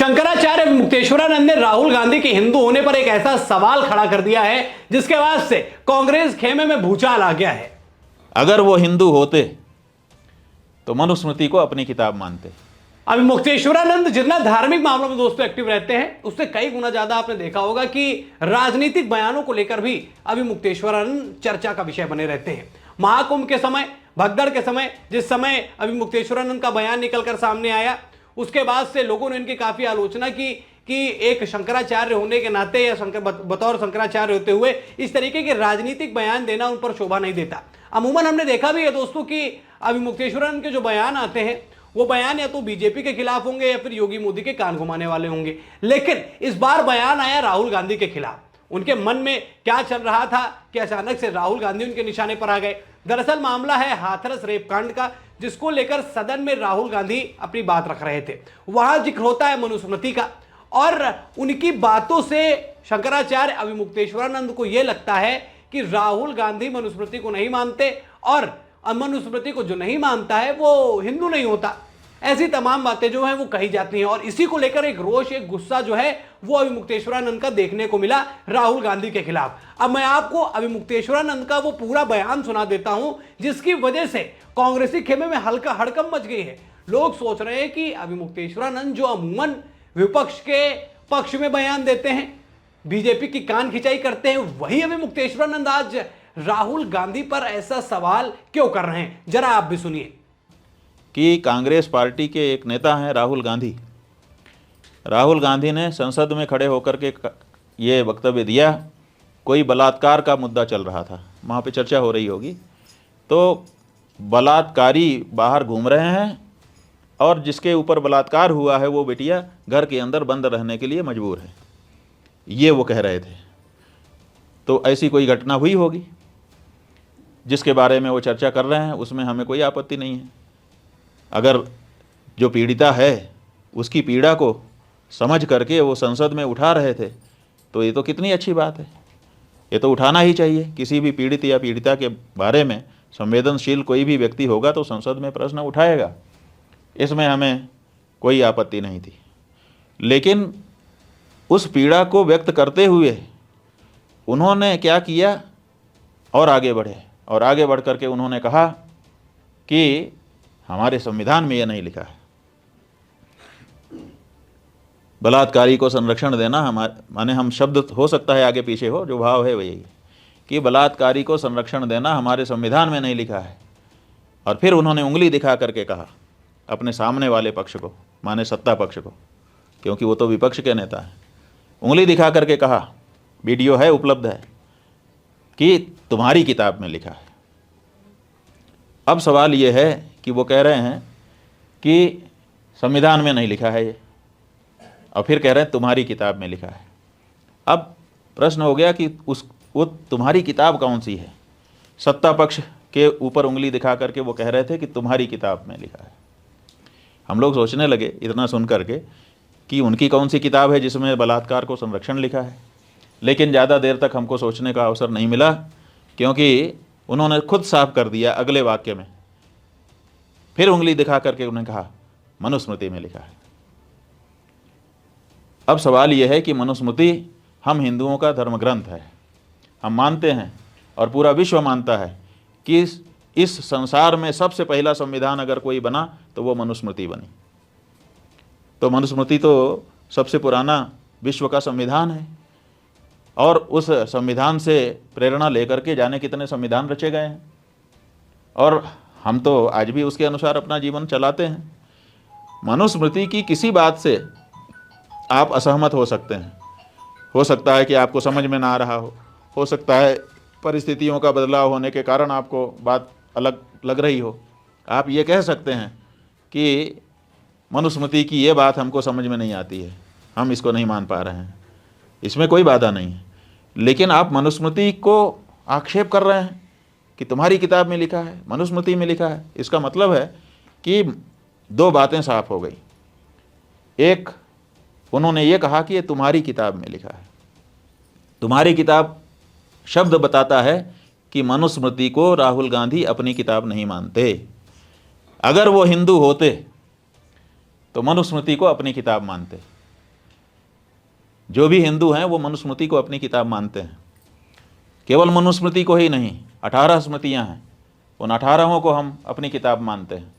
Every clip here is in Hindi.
शंकराचार्य मुक्तेश्वरानंद ने राहुल गांधी के हिंदू होने पर एक ऐसा सवाल खड़ा कर दिया है जिसके बाद से कांग्रेस खेमे में भूचाल आ गया है। अगर वो हिंदू होते तो मनुस्मृति को अपनी किताब मानते। अभी मुक्तेश्वरानंद जितना धार्मिक मामलों में दोस्तों एक्टिव रहते हैं, उससे कई गुना ज्यादा आपने देखा होगा कि राजनीतिक बयानों को लेकर भी अभी मुक्तेश्वरानंद चर्चा का विषय बने रहते हैं। महाकुंभ के समय, भगदड़ के समय, जिस समय अभी मुक्तेश्वरानंद का बयान निकलकर सामने आया, उसके बाद से लोगों ने इनकी काफी आलोचना की कि एक शंकराचार्य होने के नाते या बतौर शंकराचार्य होते हुए इस तरीके के राजनीतिक बयान देना उन पर शोभा नहीं देता। अमूमन हमने देखा भी है दोस्तों कि अभी मुक्तेश्वरानंद के जो बयान आते हैं वो बयान या तो बीजेपी के खिलाफ होंगे या फिर योगी मोदी के कान घुमाने वाले होंगे, लेकिन इस बार बयान आया राहुल गांधी के खिलाफ। उनके मन में क्या चल रहा था कि अचानक से राहुल गांधी उनके निशाने पर आ गए। दरअसल मामला है हाथरस रेप कांड का, जिसको लेकर सदन में राहुल गांधी अपनी बात रख रहे थे। वहां जिक्र होता है मनुस्मृति का, और उनकी बातों से शंकराचार्य अभी मुक्तेश्वरानंद को यह लगता है कि राहुल गांधी मनुस्मृति को नहीं मानते, और मनुस्मृति को जो नहीं मानता है वो हिंदू नहीं होता। ऐसी तमाम बातें जो है वो कही जाती हैं, और इसी को लेकर एक रोष, एक गुस्सा जो है वो अभी मुक्तेश्वरानंद का देखने को मिला राहुल गांधी के खिलाफ। अब मैं आपको अभी मुक्तेश्वरानंद का वो पूरा बयान सुना देता हूं, जिसकी वजह से कांग्रेसी खेमे में हल्का हड़कंप मच गई है। लोग सोच रहे हैं कि अभी मुक्तेश्वरानंद जो अमूमन विपक्ष के पक्ष में बयान देते हैं, बीजेपी की कान खिंचाई करते हैं, वही अभी मुक्तेश्वरानंद आज राहुल गांधी पर ऐसा सवाल क्यों कर रहे हैं, जरा आप भी सुनिए। कि कांग्रेस पार्टी के एक नेता हैं राहुल गांधी। राहुल गांधी ने संसद में खड़े होकर के ये वक्तव्य दिया। कोई बलात्कार का मुद्दा चल रहा था, वहाँ पे चर्चा हो रही होगी, तो बलात्कारी बाहर घूम रहे हैं और जिसके ऊपर बलात्कार हुआ है वो बेटिया घर के अंदर बंद रहने के लिए मजबूर है, ये वो कह रहे थे। तो ऐसी कोई घटना हुई होगी जिसके बारे में वो चर्चा कर रहे हैं, उसमें हमें कोई आपत्ति नहीं है। अगर जो पीड़िता है उसकी पीड़ा को समझ करके वो संसद में उठा रहे थे तो ये तो कितनी अच्छी बात है। ये तो उठाना ही चाहिए। किसी भी पीड़ित या पीड़िता के बारे में संवेदनशील कोई भी व्यक्ति होगा तो संसद में प्रश्न उठाएगा, इसमें हमें कोई आपत्ति नहीं थी। लेकिन उस पीड़ा को व्यक्त करते हुए उन्होंने क्या किया, और आगे बढ़े, और आगे बढ़ करके उन्होंने कहा कि हमारे संविधान में यह नहीं लिखा है। बलात्कारी को संरक्षण देना माने हम शब्द हो सकता है आगे पीछे हो, जो भाव है वही कि बलात्कारी को संरक्षण देना हमारे संविधान में नहीं लिखा है। और फिर उन्होंने उंगली दिखा करके कहा अपने सामने वाले पक्ष को, माने सत्ता पक्ष को, क्योंकि वो तो विपक्ष के नेता है, उंगली दिखा करके कहा, वीडियो है उपलब्ध है, कि तुम्हारी किताब में लिखा है। अब सवाल ये है कि वो कह रहे हैं कि संविधान में नहीं लिखा है ये, और फिर कह रहे हैं तुम्हारी किताब में लिखा है। अब प्रश्न हो गया कि वो तुम्हारी किताब कौन सी है। सत्ता पक्ष के ऊपर उंगली दिखा करके वो कह रहे थे कि तुम्हारी किताब में लिखा है। हम लोग सोचने लगे इतना सुन करके कि उनकी कौन सी किताब है जिसमें बलात्कार को संरक्षण लिखा है, लेकिन ज़्यादा देर तक हमको सोचने का अवसर नहीं मिला, क्योंकि उन्होंने खुद साफ कर दिया अगले वाक्य में। फिर उंगली दिखा करके उन्होंने कहा मनुस्मृति में लिखा है। अब सवाल यह है कि मनुस्मृति हम हिंदुओं का धर्म ग्रंथ है, हम मानते हैं और पूरा विश्व मानता है कि इस संसार में सबसे पहला संविधान अगर कोई बना तो वो मनुस्मृति बनी। तो मनुस्मृति तो सबसे पुराना विश्व का संविधान है, और उस संविधान से प्रेरणा लेकर के जाने कितने संविधान रचे गए हैं, और हम तो आज भी उसके अनुसार अपना जीवन चलाते हैं। मनुस्मृति की किसी बात से आप असहमत हो सकते हैं, हो सकता है कि आपको समझ में ना आ रहा हो सकता है परिस्थितियों का बदलाव होने के कारण आपको बात अलग लग रही हो। आप ये कह सकते हैं कि मनुस्मृति की ये बात हमको समझ में नहीं आती है, हम इसको नहीं मान पा रहे हैं, इसमें कोई बाधा नहीं है। लेकिन आप मनुस्मृति को आक्षेप कर रहे हैं कि तुम्हारी किताब में लिखा है, मनुस्मृति में लिखा है। इसका मतलब है कि दो बातें साफ हो गई। एक, उन्होंने ये कहा कि ये तुम्हारी किताब में लिखा है। तुम्हारी किताब शब्द बताता है कि मनुस्मृति को राहुल गांधी अपनी किताब नहीं मानते। अगर वो हिंदू होते तो मनुस्मृति को अपनी किताब मानते। जो भी हिंदू हैं वो मनुस्मृति को अपनी किताब मानते हैं। केवल मनुस्मृति को ही नहीं, 18 स्मृतियाँ हैं, उन 18 को हम अपनी किताब मानते हैं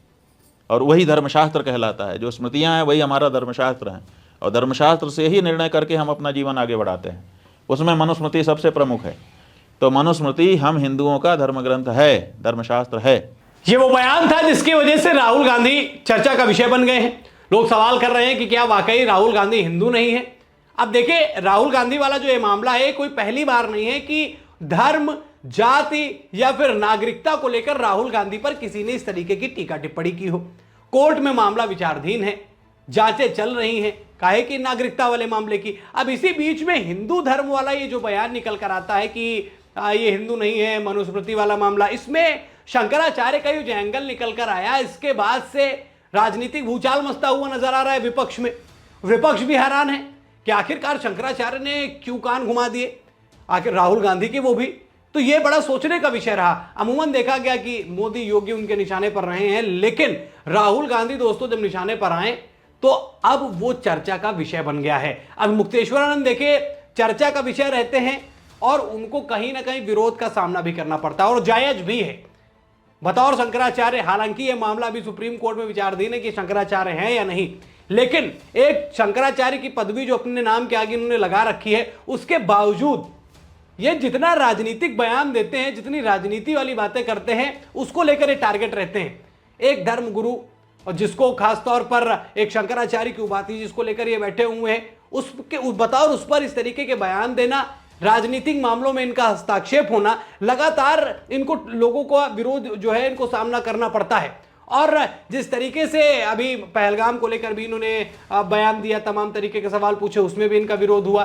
और वही धर्मशास्त्र कहलाता है। जो स्मृतियाँ हैं वही हमारा धर्मशास्त्र हैं और धर्मशास्त्र से ही निर्णय करके हम अपना जीवन आगे बढ़ाते हैं। उसमें मनुस्मृति सबसे प्रमुख है। तो मनुस्मृति हम हिंदुओं का धर्म ग्रंथ है, धर्मशास्त्र है। ये वो बयान था जिसकी वजह से राहुल गांधी चर्चा का विषय बन गए हैं। लोग सवाल कर रहे हैं कि क्या वाकई राहुल गांधी हिंदू नहीं है। अब देखिए, राहुल गांधी वाला जो ये मामला है, कोई पहली बार नहीं है कि धर्म, जाति या फिर नागरिकता को लेकर राहुल गांधी पर किसी ने इस तरीके की टीका टिप्पणी की हो। कोर्ट में मामला विचाराधीन है, जांचें चल रही हैं, काहे की नागरिकता वाले मामले की। अब इसी बीच में हिंदू धर्म वाला ये जो बयान निकल कर आता है कि ये हिंदू नहीं है, मनुस्मृति वाला मामला, इसमें शंकराचार्य का जो एंगल निकल कर आया, इसके बाद से राजनीतिक भूचाल मचता हुआ नजर आ रहा है विपक्ष में। विपक्ष भी हैरान है कि आखिरकार शंकराचार्य ने क्यों कान घुमा दिए, आखिर राहुल गांधी के वो भी। तो ये बड़ा सोचने का विषय रहा। अमूमन देखा गया कि मोदी, योगी उनके निशाने पर रहे हैं, लेकिन राहुल गांधी दोस्तों जब निशाने पर आए तो अब वो चर्चा का विषय बन गया है। अब मुक्तेश्वरानंद देखिए चर्चा का विषय रहते हैं और उनको कहीं ना कहीं विरोध का सामना भी करना पड़ता है और जायज भी है बतौर शंकराचार्य। हालांकि यह मामला अभी सुप्रीम कोर्ट में विचाराधीन है कि शंकराचार्य हैं या नहीं, लेकिन एक शंकराचार्य की पदवी जो अपने नाम के आगे उन्होंने लगा रखी है, उसके बावजूद ये जितना राजनीतिक बयान देते हैं, जितनी राजनीति वाली बातें करते हैं, उसको लेकर ये टारगेट रहते हैं। एक धर्म गुरु और जिसको खासतौर पर एक शंकराचार्य की उपाधि जिसको लेकर ये बैठे हुए हैं, उसके बताओ उस पर इस तरीके के बयान देना, राजनीतिक मामलों में इनका हस्तक्षेप होना, लगातार इनको लोगों का विरोध जो है इनको सामना करना पड़ता है। और जिस तरीके से अभी पहलगाम को लेकर भी इन्होंने बयान दिया, तमाम तरीके के सवाल पूछे, उसमें भी इनका विरोध हुआ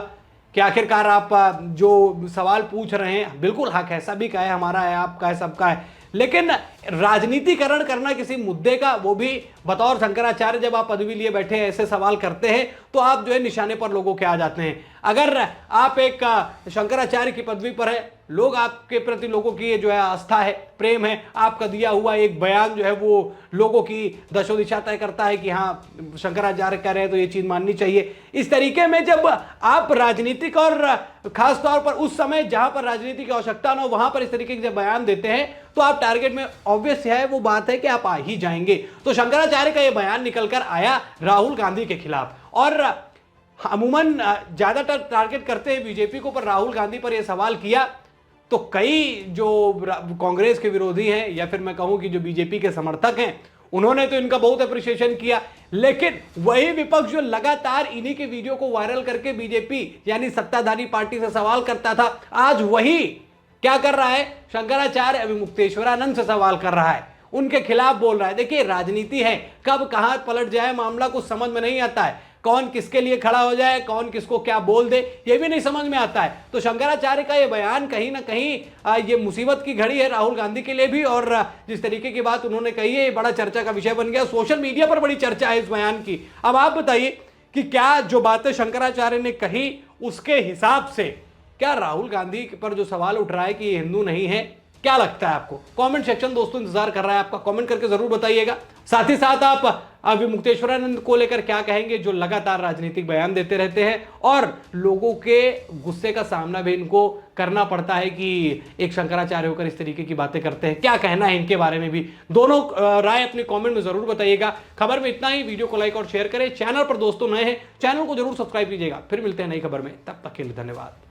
कि आखिरकार आप जो सवाल पूछ रहे हैं, बिल्कुल हक है, सभी का है, हमारा है, आपका है, सबका है, लेकिन राजनीतिकरण करना किसी मुद्दे का, वो भी बतौर शंकराचार्य जब आप पदवी लिए बैठे हैं, ऐसे सवाल करते हैं तो आप जो है निशाने पर लोगों के आ जाते हैं। अगर आप एक शंकराचार्य की पदवी पर है, लोग आपके प्रति, लोगों की जो है आस्था है, प्रेम है, आपका दिया हुआ एक बयान जो है वो लोगों की दशो दिशा तय करता है कि हाँ शंकराचार्य कह रहे हैं तो ये चीज माननी चाहिए। इस तरीके में जब आप राजनीतिक और खासतौर पर उस समय जहां पर राजनीति की आवश्यकता ना हो, वहां पर इस तरीके के जब बयान देते हैं तो आप टारगेट में ऑब्वियस है, वो बात है कि आप आ ही जाएंगे। तो शंकराचार्य का ये बयान निकलकर आया राहुल गांधी के खिलाफ और अमूमन ज्यादातर टारगेट करते हैं बीजेपी को, पर राहुल गांधी पर यह सवाल किया तो कई जो कांग्रेस के विरोधी हैं या फिर मैं कहूं कि जो बीजेपी के समर्थक हैं, उन्होंने तो इनका बहुत अप्रिशिएशन किया। लेकिन वही विपक्ष जो लगातार इन्हीं के वीडियो को वायरल करके बीजेपी यानी सत्ताधारी पार्टी से सवाल करता था, आज वही क्या कर रहा है, शंकराचार्य अभी मुक्तेश्वरानंद से सवाल कर रहा है, उनके खिलाफ बोल रहा है। देखिए राजनीति है, कब कहां पलट जाए मामला कुछ समझ में नहीं आता है, कौन किसके लिए खड़ा हो जाए, कौन किसको क्या बोल दे, ये भी नहीं समझ में आता है। तो शंकराचार्य का ये बयान कहीं ना कहीं ये मुसीबत की घड़ी है राहुल गांधी के लिए भी, और जिस तरीके की बात उन्होंने कही है ये बड़ा चर्चा का विषय बन गया, सोशल मीडिया पर बड़ी चर्चा है इस बयान की। अब आप बताइए कि क्या जो बातें शंकराचार्य ने कही उसके हिसाब से क्या राहुल गांधी पर जो सवाल उठ रहा है कि ये हिंदू नहीं है, क्या लगता है आपको? कमेंट सेक्शन दोस्तों इंतजार कर रहा है आपका, कमेंट करके जरूर बताइएगा। साथ ही साथ आप अभी मुक्तेश्वरानंद को लेकर क्या कहेंगे, जो लगातार राजनीतिक बयान देते रहते हैं और लोगों के गुस्से का सामना भी इनको करना पड़ता है कि एक शंकराचार्य होकर इस तरीके की बातें करते हैं, क्या कहना है इनके बारे में भी? दोनों राय अपने कमेंट में जरूर बताइएगा। खबर में इतना ही, वीडियो को लाइक और शेयर करें। चैनल पर दोस्तों नए हैं, चैनल को जरूर सब्सक्राइब कीजिएगा। फिर मिलते हैं नई खबर में, तब तक के लिए धन्यवाद।